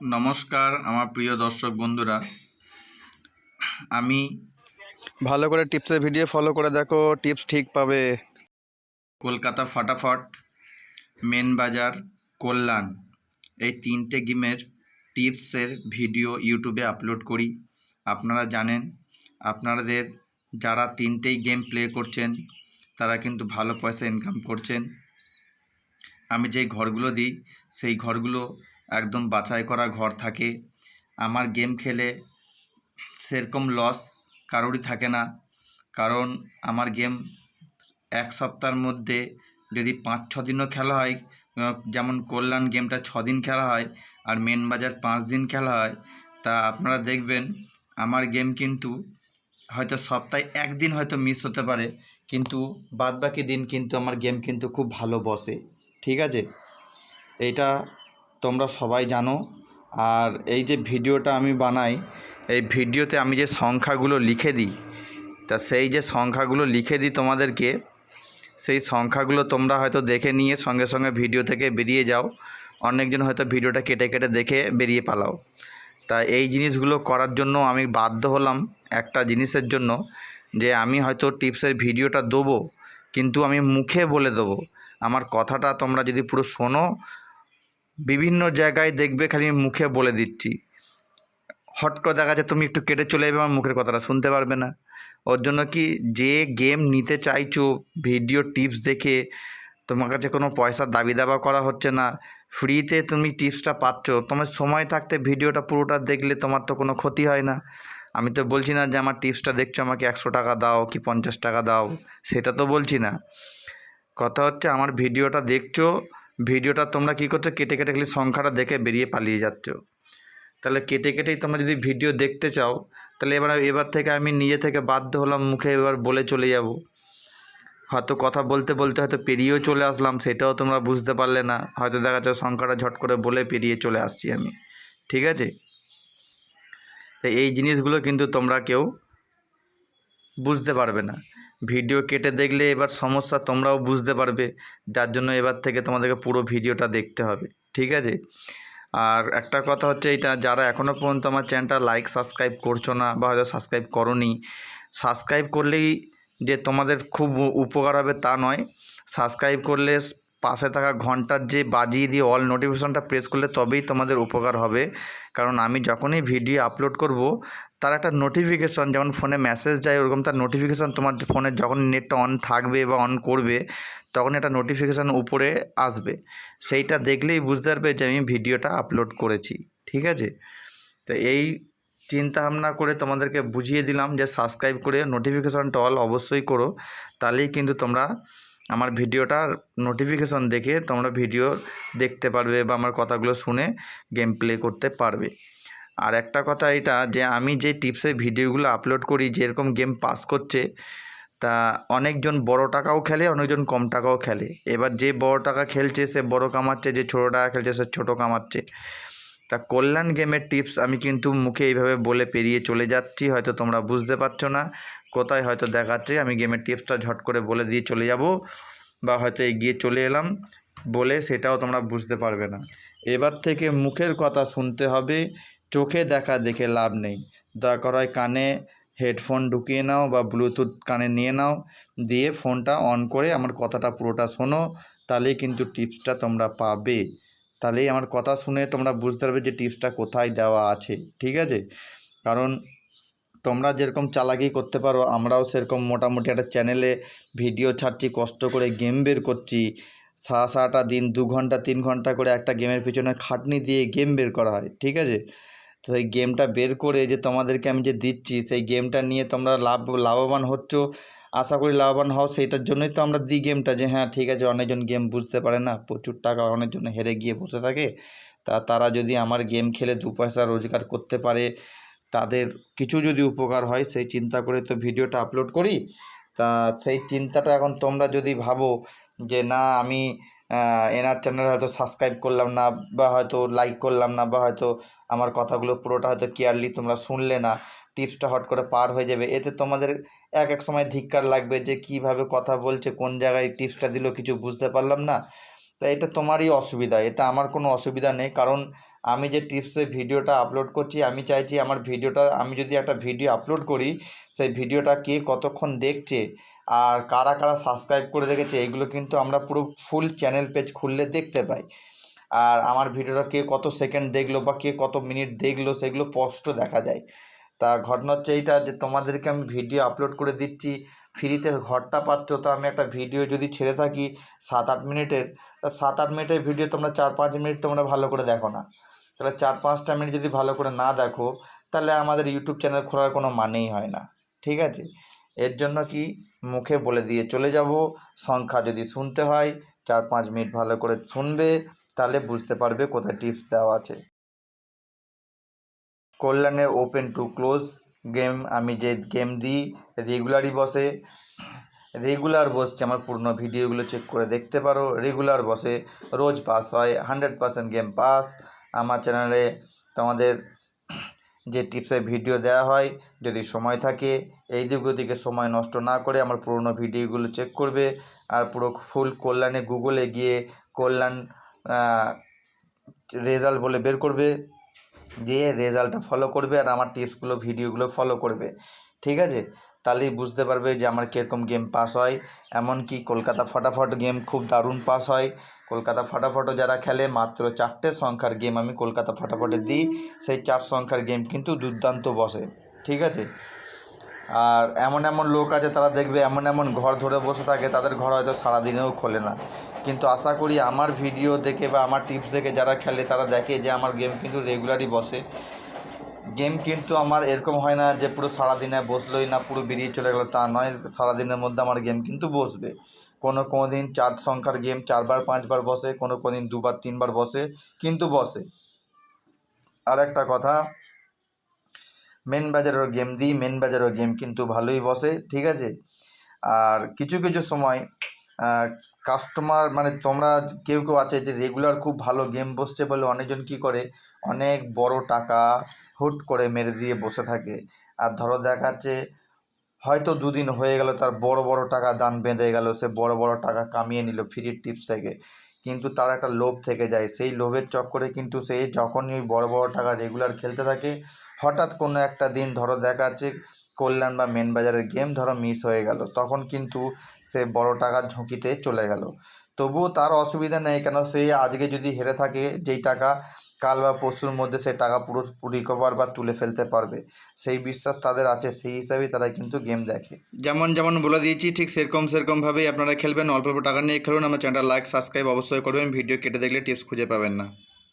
নমস্কার আমার প্রিয় দর্শক বন্ধুরা। আমি ভালো করে টিপসের ভিডিও ফলো করে দেখো, টিপস ঠিক পাবে। কলকাতা ফাটাফট, মেন বাজার, কল্যাণ এই তিনটে গেমের টিপসের ভিডিও ইউটিউবে আপলোড করি। আপনারা জানেন, আপনাদের যারা তিনটেই গেম প্লে করছেন তারা কিন্তু ভালো পয়সা ইনকাম করছেন। আমি যেই ঘরগুলো দিই সেই ঘরগুলো একদম বাছাই করা ঘর থাকে। আমার গেম খেলে সেরকম লস কারোরই থাকে না, কারণ আমার গেম এক সপ্তাহের মধ্যে যদি 5-6 দিনও খেলা হয়, যেমন কল্যাণ গেমটা 6 দিন খেলা হয় আর মেন বাজার 5 দিন খেলা হয়, তা আপনারা দেখবেন আমার গেম কিন্তু হয়তো সপ্তাহে একদিন হয়তো মিস হতে পারে, কিন্তু বাদবাকি দিন কিন্তু আমার গেম কিন্তু খুব ভালো বসে। ঠিক আছে, এইটা তোমরা সবাই জানো। আর এই যে ভিডিওটা আমি বানাই, এই ভিডিওতে আমি যে সংখ্যাগুলো লিখে দিই, তা সেই যে সংখ্যাগুলো লিখে দিই তোমাদেরকে, সেই সংখ্যাগুলো তোমরা হয়তো দেখে নিয়ে সঙ্গে সঙ্গে ভিডিও থেকে বেরিয়ে যাও। অনেকজন হয়তো ভিডিওটা কেটে কেটে দেখে বেরিয়ে পালাও। তা এই জিনিসগুলো করার জন্য আমি বাধ্য হলাম একটা জিনিসের জন্য, যে আমি হয়তো টিপসের ভিডিওটা দেবো, কিন্তু আমি মুখে বলে দেবো। আমার কথাটা তোমরা যদি পুরো শোনো, বিভিন্ন জায়গায় দেখবে খালি মুখে বলে দিচ্ছি। হট করে দেখা যায় তুমি একটু কেটে চলে যাবে, আমার মুখের কথাটা শুনতে পারবে না। ওর জন্য কি, যে গেম নিতে চাইছো ভিডিও টিপস দেখে, তোমার কাছে কোনো পয়সার দাবি দাবা করা হচ্ছে না, ফ্রিতে তুমি টিপসটা পাচ্ছ, তোমার সময় থাকতে ভিডিওটা পুরোটা দেখলে তোমার তো কোনো ক্ষতি হয় না। আমি তো বলছি না যে আমার টিপসটা দেখছো আমাকে 100 টাকা দাও কি 50 টাকা দাও, সেটা তো বলছি না। কথা হচ্ছে আমার ভিডিওটা দেখছো, ভিডিওটা তোমরা কী করছো, কেটে কেটে খালি সংখ্যাটা দেখে বেরিয়ে পালিয়ে যাচ্ছ। তাহলে কেটে কেটেই তোমরা যদি ভিডিও দেখতে চাও, তাহলে এবার থেকে আমি নিজে থেকে বাধ্য হলাম মুখে এবার বলে চলে যাব। হয়তো কথা বলতে বলতে হয়তো পেরিয়েও চলে আসলাম, সেটাও তোমরা বুঝতে পারলে না, হয়তো দেখা যাচ্ছে সংখ্যাটা ঝট করে বলে পেরিয়ে চলে আসছি আমি। ঠিক আছে, তো এই জিনিসগুলো কিন্তু তোমরা কেউ বুঝতে পারবে না। ভিডিও কেটে দেখলে এবার সমস্যা তোমরাও বুঝতে পারবে, যার জন্য এবার থেকে তোমাদেরকে পুরো ভিডিওটা দেখতে হবে। ঠিক আছে, আর একটা কথা হচ্ছে এইটা, যারা এখনও পর্যন্ত আমার চ্যানেলটা লাইক সাবস্ক্রাইব করছো না, বা হয়তো সাবস্ক্রাইব করোনি, সাবস্ক্রাইব করলেই যে তোমাদের খুব উপকার হবে তা নয়। সাবস্ক্রাইব করলে পাশে থাকা ঘন্টার যে বাজিয়ে দিয়ে অল নোটিফিকেশনটা প্রেস করলে তবেই তোমাদের উপকার হবে। কারণ আমি যখনই ভিডিও আপলোড করব, তার একটা নোটিফিকেশন, যেমন ফোনে মেসেজ যায় ওরকম তার নোটিফিকেশন তোমার ফোনে যখন নেটটা অন থাকবে বা অন করবে, তখন একটা নোটিফিকেশান উপরে আসবে। সেইটা দেখলেই বুঝতে পারবে যে আমি ভিডিওটা আপলোড করেছি। ঠিক আছে, তো এই চিন্তা ভাবনা করে তোমাদেরকে বুঝিয়ে দিলাম যে সাবস্ক্রাইব করে নোটিফিকেশানটা অল অবশ্যই করো, তাহলেই কিন্তু তোমরা আমার ভিডিওটার নোটিফিকেশন দেখে তোমরা ভিডিও দেখতে পারবে বা আমার কথাগুলো শুনে গেম প্লে করতে পারবে। আর একটা কথা এটা, যে আমি যে টিপসের ভিডিওগুলো আপলোড করি, যেরকম গেম পাস করছে, তা অনেকজন বড় টাকাও খেলে, অনেকজন কম টাকাও খেলে। এবার যে বড় টাকা খেলছে সে বড় কামাচ্ছে, যে ছোটো টাকা খেলছে সে ছোটো কামাচ্ছে। তা কল্যাণ গেমের টিপস আমি কিন্তু মুখে এইভাবে বলে পেরিয়ে চলে যাচ্ছি, হয়তো তোমরা বুঝতে পারছো না কোথায় হয়তো দেখাচ্ছে আমি গেমের টিপসটা ঝট করে বলে দিয়ে চলে যাব, বা হয়তো এগিয়ে চলে এলাম বলে, সেটাও তোমরা বুঝতে পারবে না। এবার থেকে মুখের কথা শুনতে হবে, চোখে দেখা দেখে লাভ নেই। দরকার হয় কানে হেডফোন ঢুকিয়ে নাও বা ব্লুটুথ কানে নিয়ে নাও, দিয়ে ফোনটা অন করে আমার কথাটা পুরোটা শোনো, তাহলেই কিন্তু টিপসটা তোমরা পাবে। তাহলেই আমার কথা শুনে তোমরা বুঝতে পারবে যে টিপসটা কোথায় দেওয়া আছে। ঠিক আছে, কারণ তোমরা যেরকম চালাকি করতে পারো, আমরাও সেরকম মোটামুটি একটা চ্যানেলে ভিডিও ছাড়ছি, কষ্ট করে গেম বের করছি। সারাটা দিন 2 ঘন্টা 3 ঘন্টা করে একটা গেমের পিছনে খাটনি দিয়ে গেম বের করা হয়। ঠিক আছে, তো সেই গেমটা বের করে যে তোমাদেরকে আমি যে দিচ্ছি, সেই গেমটা নিয়ে তোমরা লাভবান হচ্ছ, আশা করি লাভবান হও। সেইটার জন্যই তো আমরা দিই গেমটা, যে হ্যাঁ ঠিক আছে, অনেকজন গেম বুঝতে পারে না, প্রচুর টাকা অনেকজন হেরে গিয়ে বসে থাকে, তারা যদি আমার গেম খেলে 2 পয়সা রোজগার করতে পারে, তাদের কিছু যদি উপকার হয়, সেই চিন্তা করে তো ভিডিওটা আপলোড করি। তা সেই চিন্তাটা এখন তোমরা যদি ভাবো যে না, আমি এনার চ্যানেল হয়তো সাবস্ক্রাইব করলাম না, বা হয়তো লাইক করলাম না, বা হয়তো আমার কথাগুলো পুরোটা হয়তো কেয়ারলি তোমরা শুনলে না, টিপসটা হট করে পার হয়ে যাবে, এতে তোমাদের এক সময় ধিক্কার লাগবে যে কিভাবে কথা বলছে, কোন জায়গায় টিপসটা দিল কিছু বুঝতে পারলাম না। তা এটা তোমারই অসুবিধা, এটা আমার কোনো অসুবিধা নেই। কারণ আমি যে টিপসের ভিডিওটা আপলোড করছি, আমি চাইছি আমার ভিডিওটা, আমি যদি একটা ভিডিও আপলোড করি, সেই ভিডিওটা কে কতক্ষণ দেখছে আর কারা কারা সাবস্ক্রাইব করে রেখেছে, এগুলো কিন্তু আমরা পুরো ফুল চ্যানেল পেজ খুললে দেখতে পাই। আর আমার ভিডিওটা কে কত সেকেন্ড দেখলো বা কে কত মিনিট দেখলো সেগুলো স্পষ্ট দেখা যায়। তা ঘটনা হচ্ছে এইটা, যে তোমাদেরকে আমি ভিডিও আপলোড করে দিচ্ছি, ফ্রিতে ঘরটা পাচ্ছ। তো আমি একটা ভিডিও যদি ছেড়ে থাকি 7-8 মিনিটের, তা 7-8 মিনিটের ভিডিও তোমরা 4-5 মিনিট তোমরা ভালো করে দেখো না। তাহলে 4-5টা মিনিট যদি ভালো করে না দেখো, তাহলে আমাদের ইউটিউব চ্যানেল খোলার কোনো মানেই হয় না। ঠিক আছে, এর জন্য কি মুখে বলে দিয়ে চলে যাব, সংখ্যা যদি শুনতে হয় 4-5 মিনিট ভালো করে শুনবে, তাহলে বুঝতে পারবে কোথায় টিপস দেওয়া আছে। কল্যাণের ওপেন টু ক্লোজ গেম, আমি যে গেম দিই রেগুলারই বসে, রেগুলার বসছে, আমার পুরনো ভিডিওগুলো চেক করে দেখতে পারো, রেগুলার বসে, রোজ পাস হয়, 100% গেম পাস আমার চ্যানেলে। তোমাদের যে টিপসের ভিডিও দেওয়া হয়, যদি সময় থাকে এই দিক ওদিকে সময় নষ্ট না করে আমার পুরনো ভিডিওগুলো চেক করবে, আর পুরো ফুল কল্যাণে গুগলে গিয়ে কল্যাণ রেজাল্ট বলে বের করবে, দিয়ে রেজাল্টটা ফলো করবে আর আমার টিপসগুলো ভিডিওগুলো ফলো করবে। ঠিক আছে, তাহলেই বুঝতে পারবে যে আমার কীরকম গেম পাস হয়। এমনকি কলকাতা ফাটাফট গেম খুব দারুণ পাস হয়। কলকাতা ফাটাফটও যারা খেলে, মাত্র 4টে সংখ্যার গেম আমি কলকাতা ফাটাফটে দিই, সেই 4 সংখ্যার গেম কিন্তু দুর্দান্ত বসে। ঠিক আছে, আর এমন এমন লোক আছে তারা দেখবে এমন এমন ঘর ধরে বসে থাকে, তাদের ঘর হয়তো সারাদিনেও খোলে না, কিন্তু আশা করি আমার ভিডিও দেখে বা আমার টিপস দেখে যারা খেলে তারা দেখে যে আমার গেম কিন্তু রেগুলারই বসে। গেম কিন্তু আমার এরকম হয় না যে পুরো সারাদিনে বসলোই না, পুরো বেরিয়ে চলে গেলো, তা নয়। সারাদিনের মধ্যে আমার গেম কিন্তু বসবে। কোনো কোনো দিন 4 সংখ্যার গেম 4বার 5বার বসে, কোনো কোনো দিন 2বার 3বার বসে, কিন্তু বসে। আর একটা কথা, মেন বাজারেরও গেম দিই, মেন বাজারেরও গেম কিন্তু ভালোই বসে। ঠিক আছে, আর কিছু কিছু সময় কাস্টমার, মানে তোমরা কেউ কেউ আছে যে রেগুলার খুব ভালো গেম বসছে বলে অনেকজন কী করে, অনেক বড় টাকা হুট করে মেরে দিয়ে বসে থাকে। আর ধরো দেখাচ্ছে হয়তো 2 দিন হয়ে গেল, তার বড় বড় টাকা দান বেঁধে গেল, সে বড় বড় টাকা কামিয়ে নিল ফ্রির টিপস থেকে, কিন্তু তার একটা লোভ থেকে যায়। সেই লোভের চক্করে কিন্তু সে যখনই ওই বড় বড় টাকা রেগুলার খেলতে থাকে, হঠাৎ কোনো একটা দিন ধরো দেখাচ্ছে কল্যাণ বা মেন বাজারের গেম ধরো মিস হয়ে গেল, তখন কিন্তু সে বড় টাকার ঝুঁকিতে চলে গেল। তবুও তার অসুবিধা নেই, কেন সে আজকে যদি হেরে থাকে যেই টাকা, কাল বা পরশুর মধ্যে সে টাকা পুরো রিকভার বা তুলে ফেলতে পারবে, সেই বিশ্বাস তাদের আছে, সেই হিসাবেই তারা কিন্তু গেম দেখে। যেমন যেমন বলে দিয়েছি ঠিক সেরকমভাবেই আপনারা খেলবেন, অল্প অল্প টাকা নিয়ে খেলুন। আমার চ্যানেলটা লাইক সাবস্ক্রাইব অবশ্যই করবেন, ভিডিও কেটে দেখলে টিপস খুঁজে পাবেন না।